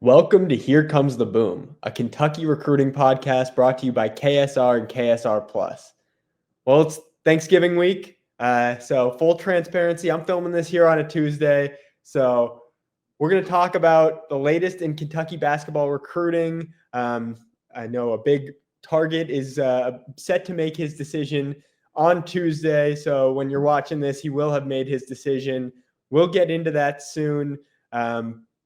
Welcome to Here Comes the Boom, a Kentucky recruiting podcast brought to you by KSR and KSR Plus. Well, it's Thanksgiving week, so full transparency, I'm filming this here on a Tuesday, so we're going to talk about the latest in Kentucky basketball recruiting. I know a big target is set to make his decision on Tuesday, so when you're watching this, he will have made his decision. We'll get into that soon.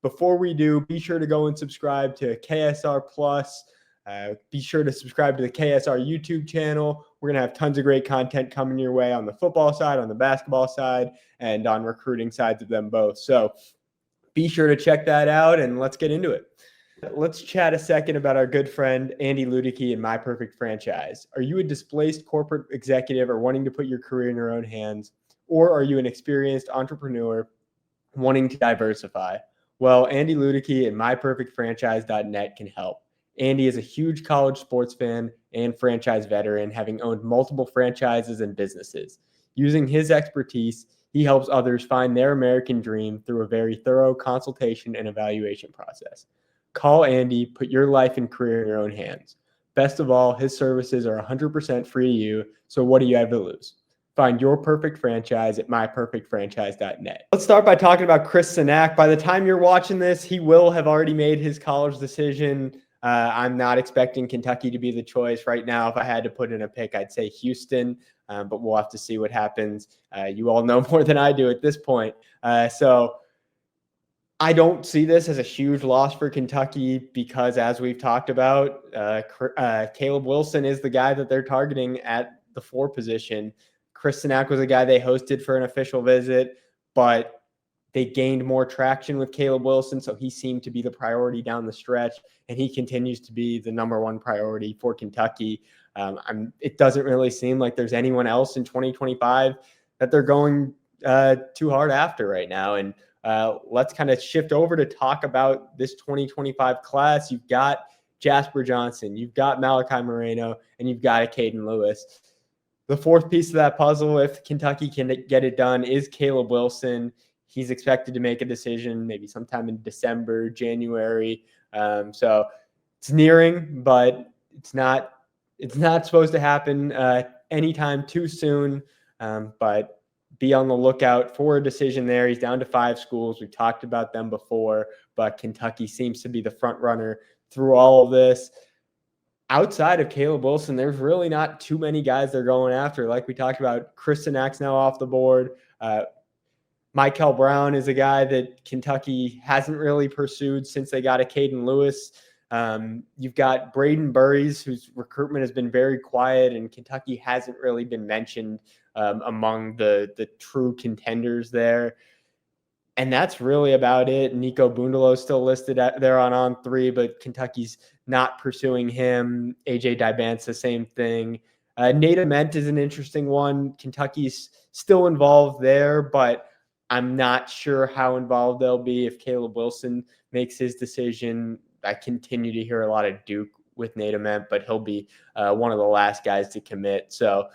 Before we do, be sure to go and subscribe to KSR Plus. Be sure to subscribe to the KSR YouTube channel. We're going to have tons of great content coming your way on the football side, on the basketball side, and on recruiting sides of them both. So be sure to check that out, and let's get into it. Let's chat a second about our good friend, Andy Ludicky and My Perfect Franchise. Are you a displaced corporate executive or wanting to put your career in your own hands? Or are you an experienced entrepreneur wanting to diversify? Well, Andy Ludicky and MyPerfectFranchise.net can help. Andy is a huge college sports fan and franchise veteran, having owned multiple franchises and businesses. Using his expertise, he helps others find their American dream through a very thorough consultation and evaluation process. Call Andy, put your life and career in your own hands. Best of all, his services are 100% free to you, so what do you have to lose? Find your perfect franchise at myperfectfranchise.net. Let's start by talking about Chris Sinak. By the time you're watching this, he will have already made his college decision. I'm not expecting Kentucky to be the choice right now. If I had to put in a pick, I'd say Houston, but we'll have to see what happens. You all know more than I do at this point. So I don't see this as a huge loss for Kentucky because, as we've talked about, Caleb Wilson is the guy that they're targeting at the 4 position. Chris Sinak was a guy they hosted for an official visit, but they gained more traction with Caleb Wilson, so he seemed to be the priority down the stretch, and he continues to be the number 1 priority for Kentucky. It doesn't really seem like there's anyone else in 2025 that they're going too hard after right now. And let's kind of shift over to talk about this 2025 class. You've got Jasper Johnson, you've got Malachi Moreno, and you've got a Caden Lewis. The 4th piece of that puzzle, if Kentucky can get it done, is Caleb Wilson. He's expected to make a decision maybe sometime in December, January. So it's nearing, but it's not supposed to happen anytime too soon. But be on the lookout for a decision there. He's down to 5 schools. We've talked about them before, but Kentucky seems to be the front runner through all of this. Outside of Caleb Wilson, there's really not too many guys they're going after. Like we talked about, Chris Sinak's now off the board. Michael Brown is a guy that Kentucky hasn't really pursued since they got a Caden Lewis. You've got Braden Burries, whose recruitment has been very quiet, and Kentucky hasn't really been mentioned among the true contenders there. And that's really about it. Nico Bundalo is still listed there on 3, but Kentucky's not pursuing him. AJ Dybant's the same thing. Nate Ament is an interesting one. Kentucky's still involved there, but I'm not sure how involved they'll be if Caleb Wilson makes his decision. I continue to hear a lot of Duke with Nate Ament, but he'll be one of the last guys to commit. So,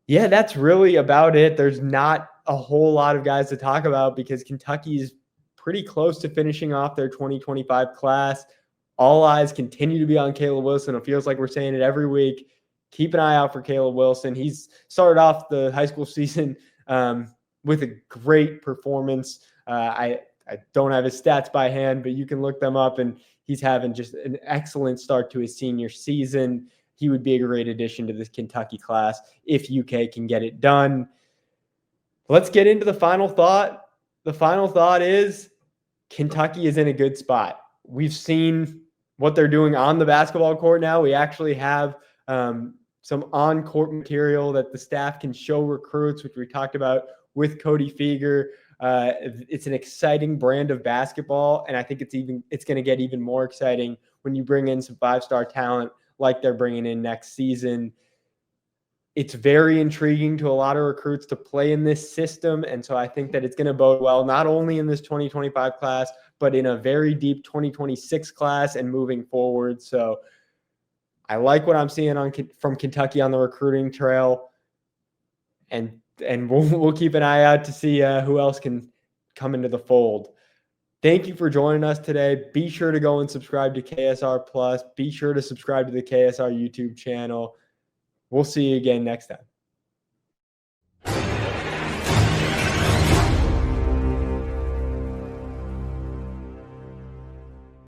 yeah, that's really about it. There's not a whole lot of guys to talk about because Kentucky's pretty close to finishing off their 2025 class. All eyes continue to be on Caleb Wilson. It feels like we're saying it every week. Keep an eye out for Caleb Wilson. He's started off the high school season with a great performance. I don't have his stats by hand, but you can look them up, and he's having just an excellent start to his senior season. He would be a great addition to this Kentucky class if UK can get it done. Let's get into the final thought. The final thought is Kentucky is in a good spot. We've seen what they're doing on the basketball court now. We actually have some on-court material that the staff can show recruits, which we talked about with Cody Feger. It's an exciting brand of basketball, and I think it's going to get even more exciting when you bring in some 5-star talent like they're bringing in next season. It's very intriguing to a lot of recruits to play in this system, and so I think that it's going to bode well not only in this 2025 class, but in a very deep 2026 class and moving forward. So I like what I'm seeing from Kentucky on the recruiting trail, and we'll keep an eye out to see who else can come into the fold. Thank you for joining us today. Be sure to go and subscribe to KSR Plus. Be sure to subscribe to the KSR YouTube channel. We'll see you again next time.